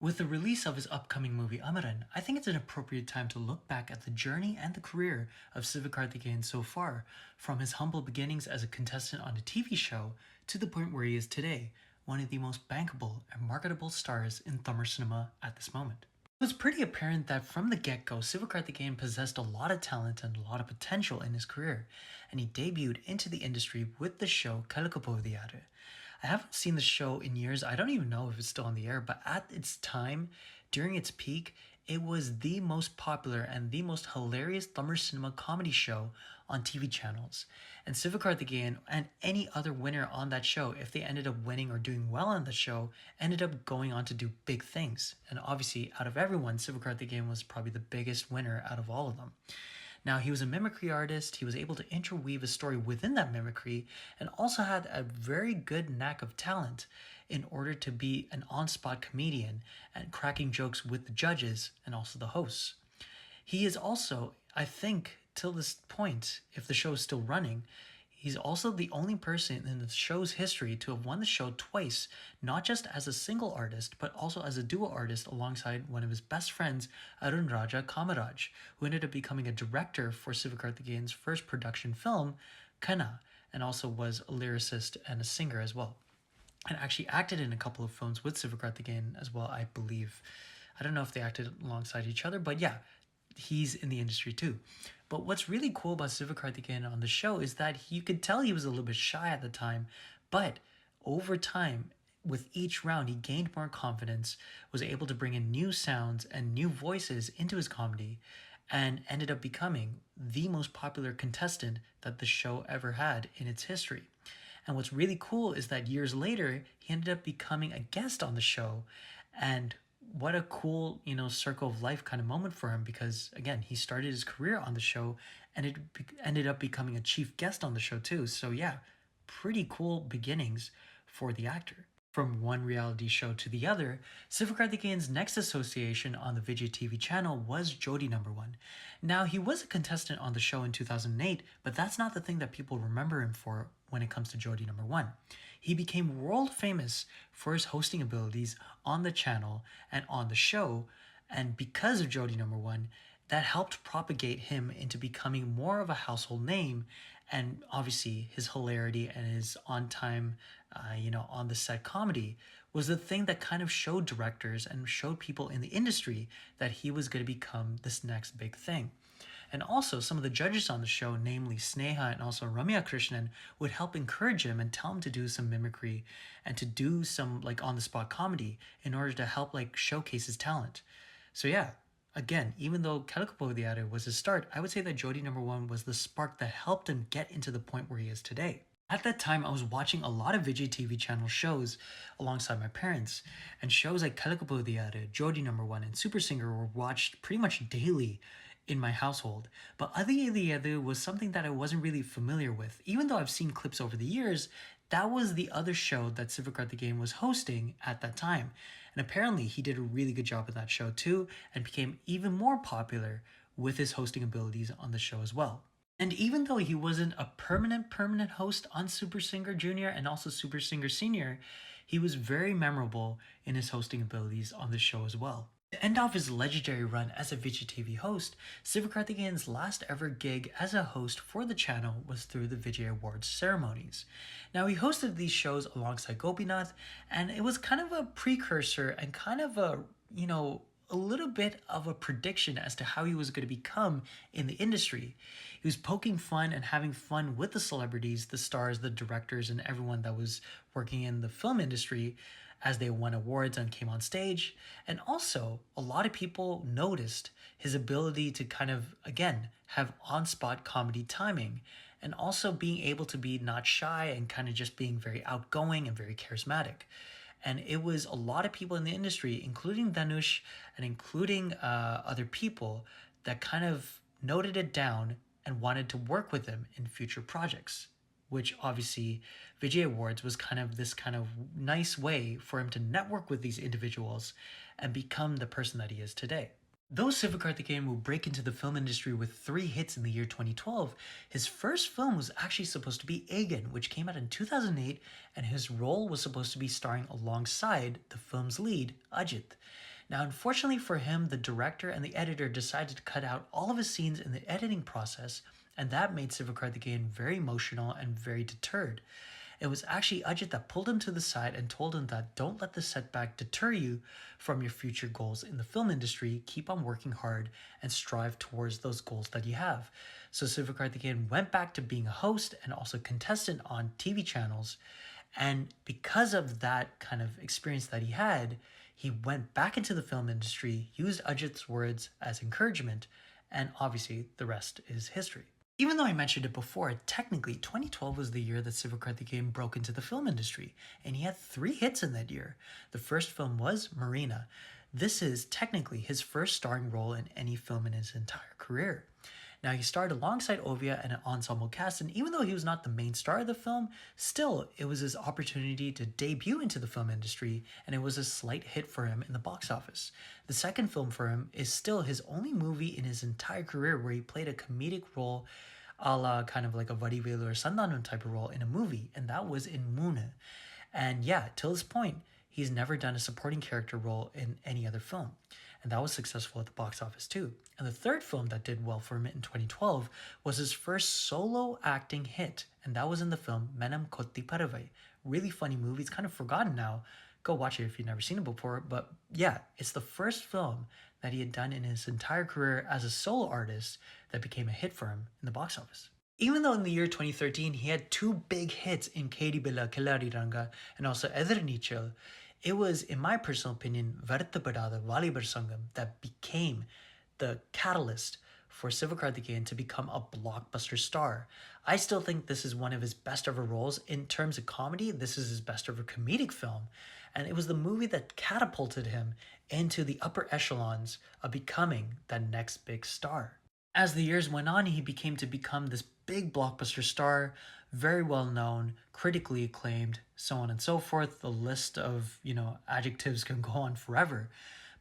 With the release of his upcoming movie Amaran, I think it's an appropriate time to look back at the journey and the career of Sivakarthikeyan so far, from his humble beginnings as a contestant on a TV show to the point where he is today, one of the most bankable and marketable stars in Tamil cinema at this moment. It was pretty apparent that from the get-go, Sivakarthikeyan possessed a lot of talent and a lot of potential in his career, and he debuted into the industry with the show Kalakapodiyare. I haven't seen the show in years. I don't even know if it's still on the air, but at its time, during its peak, it was the most popular and the most hilarious Tamil cinema comedy show on TV channels. And Sivakarthikeyan and any other winner on that show, if they ended up winning or doing well on the show, ended up going on to do big things. And obviously, out of everyone, Sivakarthikeyan was probably the biggest winner out of all of them. Now, he was a mimicry artist, he was able to interweave a story within that mimicry, and also had a very good knack of talent in order to be an on spot comedian and cracking jokes with the judges and also the hosts. He is also, I think, till this point, if the show is still running, he's also the only person in the show's history to have won the show twice, not just as a single artist, but also as a duo artist alongside one of his best friends, Arun Raja Kamaraj, who ended up becoming a director for Sivakarthikeyan's first production film, Kana, and also was a lyricist and a singer as well. And actually acted in a couple of films with Sivakarthikeyan as well, I believe. I don't know if they acted alongside each other, but yeah, he's in the industry too. But what's really cool about Sivakarthikeyan on the show is that you could tell he was a little bit shy at the time, but over time, with each round, he gained more confidence, was able to bring in new sounds and new voices into his comedy, and ended up becoming the most popular contestant that the show ever had in its history. And what's really cool is that years later, he ended up becoming a guest on the show, and what a cool, circle of life kind of moment for him, because again, he started his career on the show and ended up becoming a chief guest on the show too. So yeah, pretty cool beginnings for the actor. From one reality show to the other, Sivakarthikeyan's next association on the Vijay TV channel was Jodi Number One. Now, he was a contestant on the show in 2008, but that's not the thing that people remember him for when it comes to Jodi Number One. He became world famous for his hosting abilities on the channel and on the show, and because of Jodi Number One, that helped propagate him into becoming more of a household name. And obviously, his hilarity and his on time, on the set comedy was the thing that kind of showed directors and showed people in the industry that he was going to become this next big thing. And also, some of the judges on the show, namely Sneha and also Ramya Krishnan, would help encourage him and tell him to do some mimicry and to do some like on the spot comedy in order to help like showcase his talent. So yeah, again, even though Kalakapodiyare was his start, I would say that Jodi Number One was the spark that helped him get into the point where he is today. At that time, I was watching a lot of Vijay TV channel shows alongside my parents, and shows like Kalakapodiyare, Jodi Number One, and Super Singer were watched pretty much daily in my household. But Adi Adi was something that I wasn't really familiar with. Even though I've seen clips over the years, that was the other show that Sivakarthikeyan was hosting at that time. And apparently he did a really good job with that show too, and became even more popular with his hosting abilities on the show as well. And even though he wasn't a permanent host on Super Singer Junior and also Super Singer Senior, he was very memorable in his hosting abilities on the show as well. To end off his legendary run as a Vijay TV host, Sivakarthikeyan's last ever gig as a host for the channel was through the Vijay Awards ceremonies. Now, he hosted these shows alongside Gopinath, and it was kind of a precursor and kind of a little bit of a prediction as to how he was going to become in the industry. He was poking fun and having fun with the celebrities, the stars, the directors, and everyone that was working in the film industry as they won awards and came on stage. And also, a lot of people noticed his ability to kind of, again, have on-spot comedy timing, and also being able to be not shy and kind of just being very outgoing and very charismatic. And it was a lot of people in the industry, including Dhanush and including other people, that kind of noted it down and wanted to work with him in future projects, which obviously Vijay Awards was kind of this kind of nice way for him to network with these individuals and become the person that he is today. Though Sivakarthikeyan will break into the film industry with 3 hits in the year 2012, his first film was actually supposed to be Agan, which came out in 2008, and his role was supposed to be starring alongside the film's lead, Ajit. Now, unfortunately for him, the director and the editor decided to cut out all of his scenes in the editing process, and that made Sivakarthikeyan very emotional and very deterred. It was actually Ajit that pulled him to the side and told him that don't let the setback deter you from your future goals in the film industry. Keep on working hard and strive towards those goals that you have. So Sivakarthikeyan went back to being a host and also contestant on TV channels. And because of that kind of experience that he had, he went back into the film industry, used Ajit's words as encouragement, and obviously the rest is history. Even though I mentioned it before, technically 2012 was the year that Sivakarthikeyan broke into the film industry, and he had 3 hits in that year. The first film was Marina. This is technically his first starring role in any film in his entire career. Now, he starred alongside Ovia and an ensemble cast, and even though he was not the main star of the film, still, it was his opportunity to debut into the film industry, and it was a slight hit for him in the box office. The second film for him is still his only movie in his entire career where he played a comedic role a la kind of like a Vadivelu or Sandanam type of role in a movie, and that was in Muna. And yeah, till this point, he's never done a supporting character role in any other film. And that was successful at the box office too. And the third film that did well for him in 2012 was his first solo acting hit, and that was in the film Menam Kotti Paravai. Really funny movie. It's kind of forgotten now. Go watch it if you've never seen it before. But yeah, it's the first film that he had done in his entire career as a solo artist that became a hit for him in the box office. Even though in the year 2013 he had 2 big hits in Kedi Billa Kelari Ranga and also Nichel, it was, in my personal opinion, Vartapadada Valibar Sangam that became the catalyst for Sivakarthikeyan to become a blockbuster star. I still think this is one of his best ever roles. In terms of comedy, this is his best ever comedic film. And it was the movie that catapulted him into the upper echelons of becoming that next big star. As the years went on, he become this big blockbuster star, very well known, critically acclaimed, so on and so forth. The list of, adjectives can go on forever.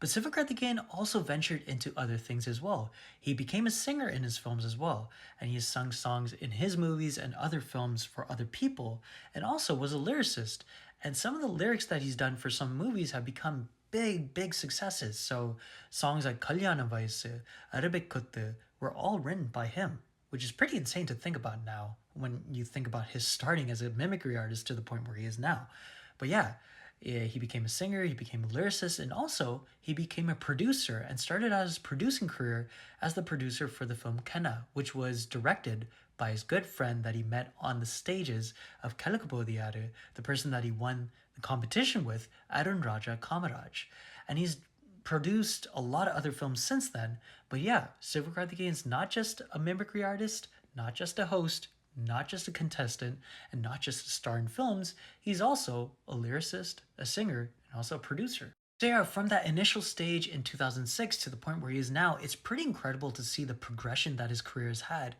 But Sivakarthikeyan also ventured into other things as well. He became a singer in his films as well, and he has sung songs in his movies and other films for other people, and also was a lyricist. And some of the lyrics that he's done for some movies have become big successes. So songs like Kalyana Vaise, Arabic Kuttu were all written by him, which is pretty insane to think about now when you think about his starting as a mimicry artist to the point where he is now. But yeah, he became a singer, he became a lyricist, and also he became a producer and started out his producing career as the producer for the film Kenna, which was directed by his good friend that he met on the stages of Kelakapodiyadu, the person that he won the competition with, Arun Raja Kamaraj. And he's produced a lot of other films since then. But yeah, Sivakarthikeyan's not just a mimicry artist, not just a host, not just a contestant, and not just a star in films. He's also a lyricist, a singer, and also a producer. So yeah, from that initial stage in 2006 to the point where he is now, it's pretty incredible to see the progression that his career has had.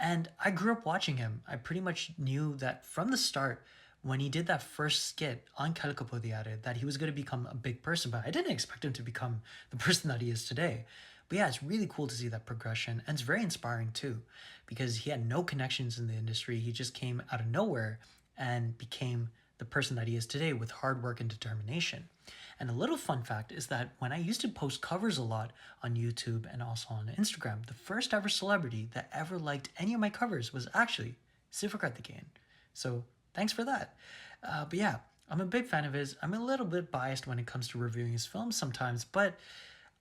And I grew up watching him. I pretty much knew that from the start, when he did that first skit on Kalkapodiyare, that he was going to become a big person, but I didn't expect him to become the person that he is today. But yeah, it's really cool to see that progression, and it's very inspiring too, because he had no connections in the industry. He just came out of nowhere and became the person that he is today with hard work and determination. And a little fun fact is that when I used to post covers a lot on YouTube and also on Instagram, the first ever celebrity that ever liked any of my covers was actually Sivakarthikeyan. So thanks for that. But yeah, I'm a big fan of his. I'm a little bit biased when it comes to reviewing his films sometimes, but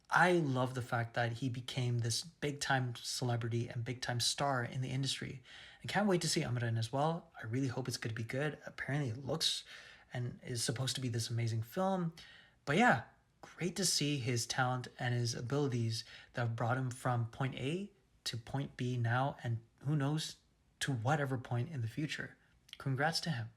I love the fact that he became this big time celebrity and big time star in the industry. I can't wait to see Amaran as well. I really hope it's going to be good. Apparently it looks and is supposed to be this amazing film. But yeah, great to see his talent and his abilities that have brought him from point A to point B now, and who knows to whatever point in the future. Congrats to him.